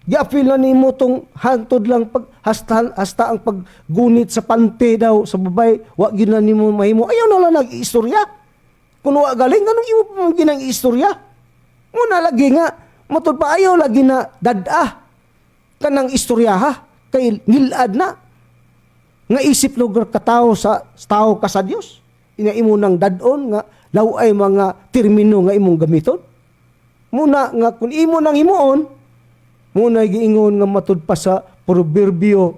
Giapil na nimo tong hantod lang hasta ang paggunit sa pante daw sa babay, wa gyud na nimo mahimo. Ayaw na lang nag-istorya. Kun wa galing anong imo pa ginang istorya? Muna lagi nga matud pa ayaw lagi na dadah kanang istorya ha kay ngilad na nga isip lugar ka tao sa tao ka sa Dios. Ina imo nang dadon nga laway mga termino nga imong gamiton. Muna nga kun imo nang himuon muna giingon nga matud pa sa proverbio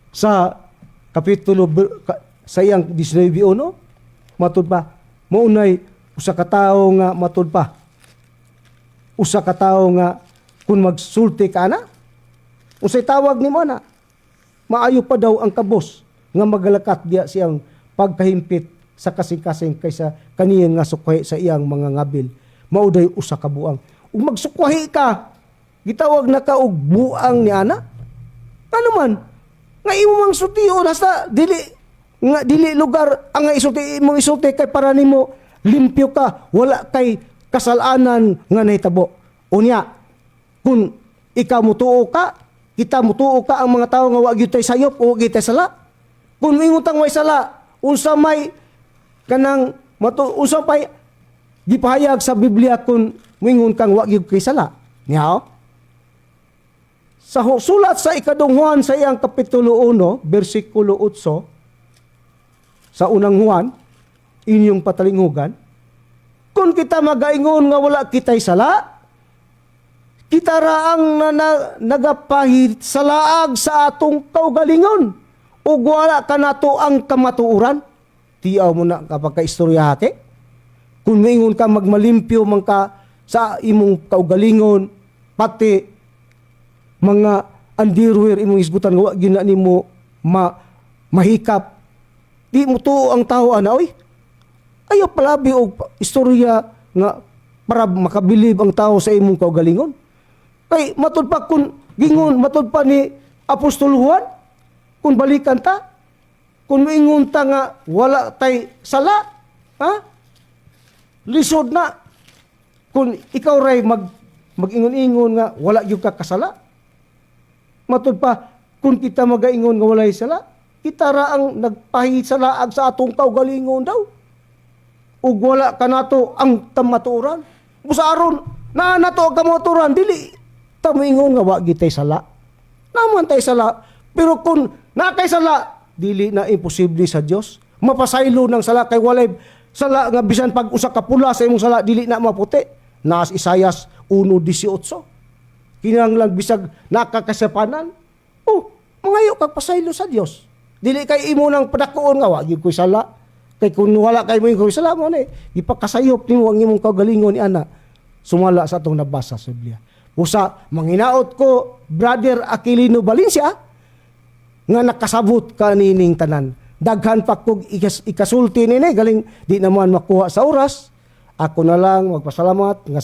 sa kapitulo sa iyang 19:1 matud pa maunay usa ka tawo nga matud pa usa ka tawo nga kun magsulti ka na unsay tawag nimo na maayo pa daw ang kabos nga magalakat diya siyang pagkahimpit sa kasing-kasing kaysa kaniya nga sukwahi sa iyang mga ngabil mauday usa ka buang. Ug magsukwahi ka, gitawag na ka og buang ni ana. Ano man? Nga imo mang sutiyo hasta dili lugar ang nga isulti kay para nimo limpyo ka, wala kay kasalanan nga nahitabo. Unya, kung ikaw mutuo ka, kita mutuo ka ang mga tao nga wa gyud tay sayop o gyud tay sala. Kung ingon tang way sala, unsa may kanang unsa pay gipahayag sa Biblia kung mingon kang wa gyud kay sala. Niya? Sa sulat sa ikadong Juan sa iyang kapitulo 1, bersikulo 8, sa unang Juan, inyong patalinghugan, kung kita magaingon nga wala kitay sala, kita raang nagapahit sa laag sa atong kaugalingon, o wala ka nato ang kamatuuran. Tiyaw mo na kapag ka-istorya hati. Kung maingon ka magmalimpyo man ka sa imong kaugalingon, pati mga andirwer imong isgutan nga wa gyud na nimo mahikap, di mo tuo ang tao ana oy. Ayaw palabi og istorya nga para makabilib ang tao sa imong kaugalingon. Kay matud pa kun gingon matud pa ni Apostol Juan, kung balikan ta, kung moingon ta nga wala tay sala, ha? Lisod na. Kung ikaw ray magingon-ingon nga wala gyud ka kasala. Matud pa, kung kita magaingon nga walay sala, kita raang nagpahit sa laag sa atong kaugalingon daw. Ug wala ka nato ang kamatuoran. Busa aron na nato ang kamatuoran, dili ta moingon nga wa gitay sala. Naman tay sala, pero kung nakay sala, dili na imposible sa Dios. Mapasaylo ng sala kay walay sala nga bisan pag usa ka pula sa imong sala dili na maputi. Naas Isaias 1:18. Kinahanglan bisag nakakasapanan. Oh, mangayo kag pasaylo sa Dios. Dili kay imo nang padakuon nga wa gyud koy sala. Kay kun wala kay mo koy sala mo ni ipakasayop nimo ang imong kaugalingon ni ana. Sumala sa atong nabasa sa Biblia. Usa manginaot ko Brother Aquilino Valencia nga nakasabot kanining tanan. Daghan pa kog ikasulti nini galing di naman makuha sa oras. Ako na lang magpasalamat nga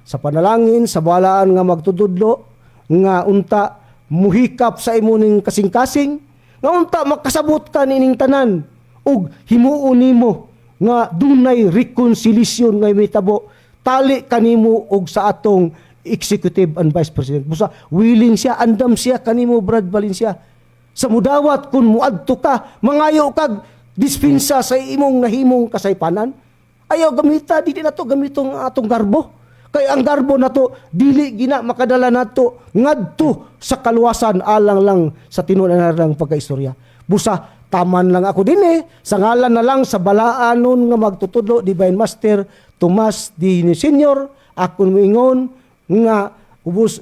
sa panalangin sa balaan nga magtududlo nga unta muhikap sa imo ning kasing-kasing nga unta makasabot ka nining tanan ug himuon nimo nga dunay reconciliation nga mitabo tali kanimo og sa atong executive and vice president. Busa willing siya, andam siya kanimo Brad Valencia. Sa mudawat kun muadto ka, mangayo kag dispensa sa imong nahimong kasaypanan. Ayaw gamita, dili na to gamitong atong garbo. Kay ang garbo na to, dili gina makadala na to ngadto sa kaluwasan alang lang sa tinuod-anarang pagkaistorya. Busa, taman lang ako din sa ngalan na lang sa balaanon nga magtutudlo, Divine Master Tomas D. Senior, akon moingon nga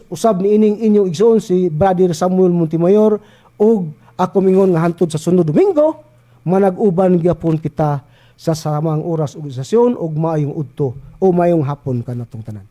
usab ni ining inyong igsoon si Brother Samuel Montemayor ug ako mingon nga hantod sa sunod Domingo, manag-uban gyapon kita sa samang oras ug sesyon ug maayong udto o maayong hapon kanatong tanan.